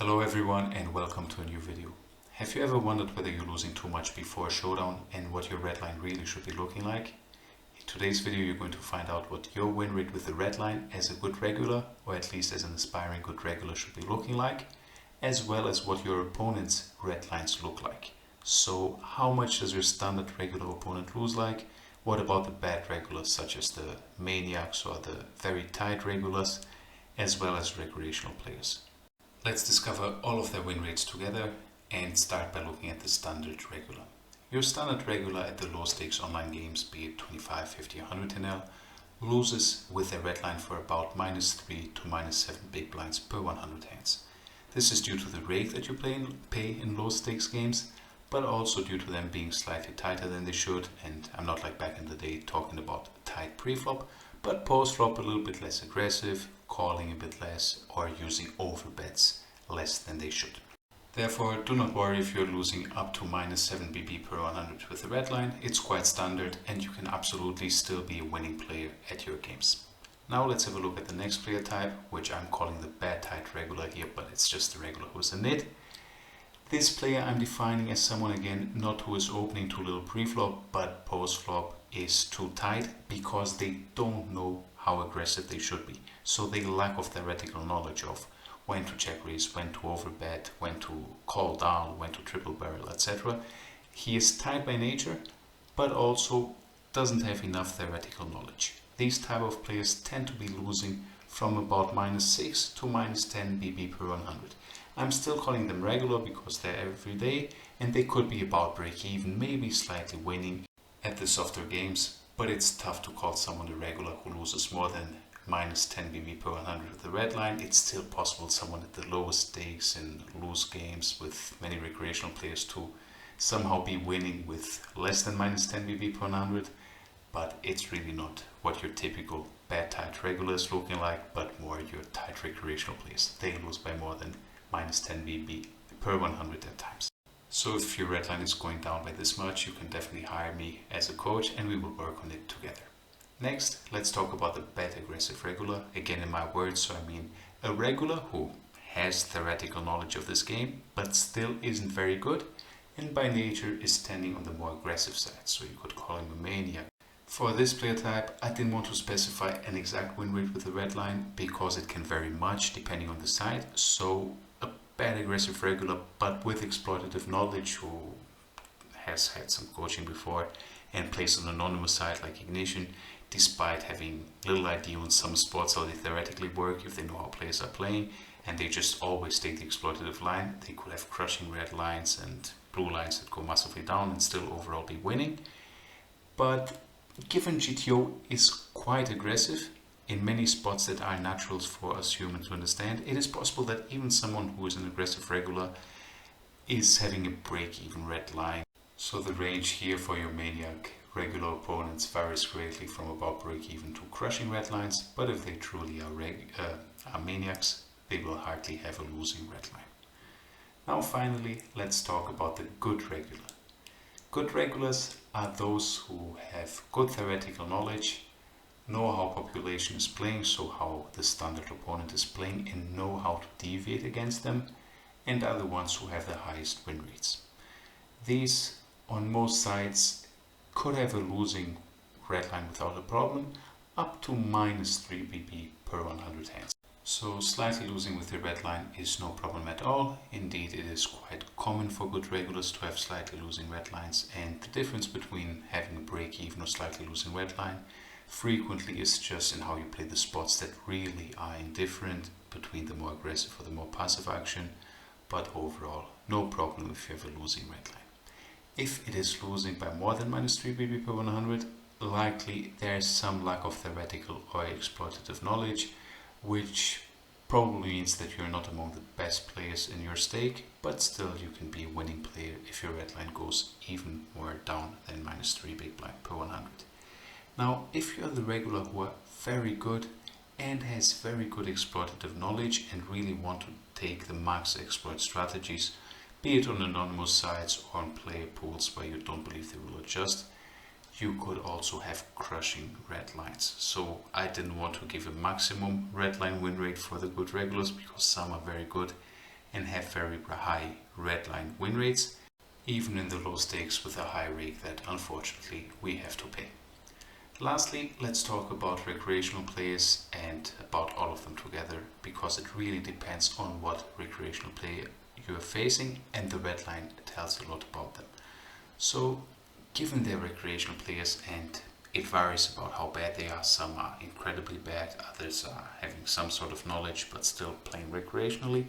Hello everyone and welcome to a new video. Have you ever wondered whether you're losing too much before a showdown and what your red line really should be looking like? In today's video you're going to find out what your win rate with the red line as a good regular, or at least as an aspiring good regular, should be looking like, as well as what your opponent's red lines look like. So how much does your standard regular opponent lose like? What about the bad regulars such as the maniacs or the very tight regulars, as well as recreational players? Let's discover all of their win rates together and start by looking at the standard regular. Your standard regular at the low stakes online games, be it 25, 50 or 100 NL, loses with a red line for about -3 to -7 big blinds per 100 hands. This is due to the rate that you pay in low stakes games, but also due to them being slightly tighter than they should, and I'm not like back in the day talking about tight pre-flop, but post-flop a little bit less aggressive, calling a bit less, or using overbets less than they should. Therefore, do not worry if you're losing up to -7 BB per 100 with the red line. It's quite standard and you can absolutely still be a winning player at your games. Now let's have a look at the next player type, which I'm calling the bad tight regular here, but it's just the regular who's a nit. This player I'm defining as someone, again, not who is opening too little pre-flop, but post-flop is too tight because they don't know how aggressive they should be. So they lack of theoretical knowledge of when to check raise, when to overbet, when to call down, when to triple barrel, etc. He is tight by nature, but also doesn't have enough theoretical knowledge. These type of players tend to be losing from about -6 to -10 BB per 100. I'm still calling them regular because they're every day and they could be about break even, maybe slightly winning at the softer games, but it's tough to call someone a regular who loses more than -10 BB per 100 with the red line. It's still possible someone at the lowest stakes in loose games with many recreational players to somehow be winning with less than -10 BB per 100, but it's really not what your typical bad tight regular is looking like, but more your tight recreational players. They lose by more than -10 BB per 100 at times. So if your red line is going down by this much, you can definitely hire me as a coach and we will work on it together. Next, let's talk about the bad aggressive regular. Again in my words, so I mean a regular who has theoretical knowledge of this game, but still isn't very good, and by nature is tending on the more aggressive side, so you could call him a maniac. For this player type, I didn't want to specify an exact win rate with the red line because it can vary much depending on the side, so a bad aggressive regular but with exploitative knowledge who has had some coaching before and plays on an anonymous side like Ignition, despite having little idea on some spots how they theoretically work, if they know how players are playing and they just always take the exploitative line, they could have crushing red lines and blue lines that go massively down and still overall be winning. But given GTO is quite aggressive in many spots that are naturals for us humans to understand, it is possible that even someone who is an aggressive regular is having a break-even red line. So the range here for your maniac regular opponents varies greatly from about break-even to crushing red lines, but if they truly are maniacs, they will hardly have a losing red line. Now finally, let's talk about the good regular. Good regulars are those who have good theoretical knowledge, know how population is playing, so how the standard opponent is playing, and know how to deviate against them, and are the ones who have the highest win rates. These, on most sides, could have a losing red line without a problem, up to -3 BB per 100 hands. So slightly losing with the red line is no problem at all. Indeed, it is quite common for good regulars to have slightly losing red lines, and the difference between having a break-even or slightly losing red line frequently is just in how you play the spots that really are indifferent between the more aggressive or the more passive action, but overall, no problem if you have a losing red line. If it is losing by more than -3 BB per 100, likely there is some lack of theoretical or exploitative knowledge, which probably means that you're not among the best players in your stake, but still you can be a winning player if your red line goes even more down than -3 big blind per 100. Now, if you're the regular who are very good and has very good exploitative knowledge and really want to take the max exploit strategies, be it on anonymous sites or on player pools where you don't believe they will adjust, you could also have crushing red lines. So I didn't want to give a maximum red line win rate for the good regulars because some are very good and have very high red line win rates, even in the low stakes with a high rake that unfortunately we have to pay. Lastly, let's talk about recreational players and about all of them together, because it really depends on what recreational player you are facing, and the red line tells a lot about them. So, given they're recreational players and it varies about how bad they are, some are incredibly bad, others are having some sort of knowledge but still playing recreationally,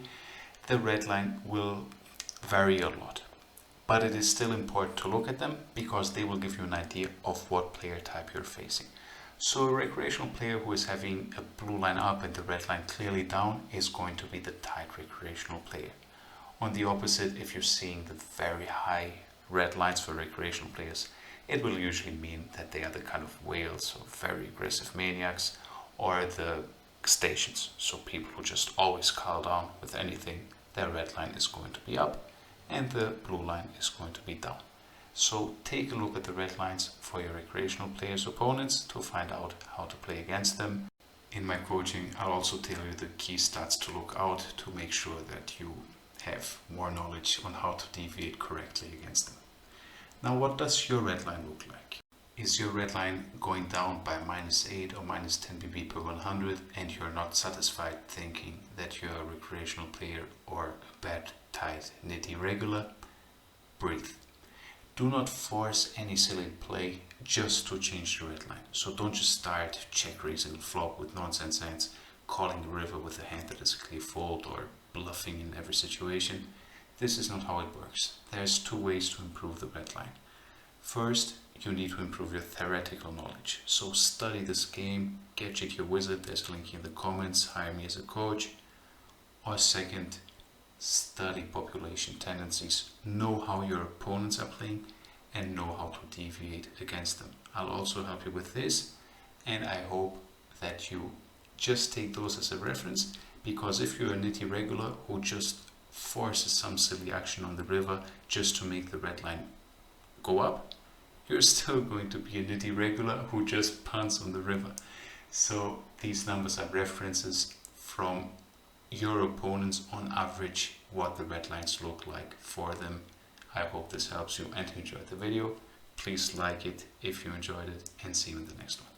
the red line will vary a lot. But it is still important to look at them because they will give you an idea of what player type you're facing. So a recreational player who is having a blue line up and the red line clearly down is going to be the tight recreational player. On the opposite, if you're seeing the very high red lines for recreational players, it will usually mean that they are the kind of whales or very aggressive maniacs, or the stations, so people who just always call down with anything. Their red line is going to be up and the blue line is going to be down. So take a look at the red lines for your recreational players' opponents to find out how to play against them. In my coaching, I'll also tell you the key stats to look out to make sure that you have more knowledge on how to deviate correctly against them. Now, what does your red line look like? Is your red line going down by -8 or -10 pp per 100 and you're not satisfied thinking that you're a recreational player or a bad, tight, nitty regular? Breathe. Do not force any silly play just to change the red line. So don't just start check raising the flop with nonsense hands, calling the river with a hand that is a clear fold, or bluffing in every situation. This is not how it works. There's two ways to improve the red line. First, you need to improve your theoretical knowledge. So study this game, get Jig Your Wizard, there's a link in the comments, hire me as a coach. Or second, study population tendencies, know how your opponents are playing and know how to deviate against them. I'll also help you with this, and I hope that you just take those as a reference, because if you're a nitty regular who just forces some silly action on the river just to make the red line go up, you're still going to be a nitty regular who just punts on the river. So these numbers are references from your opponents on average, what the red lines look like for them. I hope this helps you and you enjoyed the video. Please like it if you enjoyed it, and see you in the next one.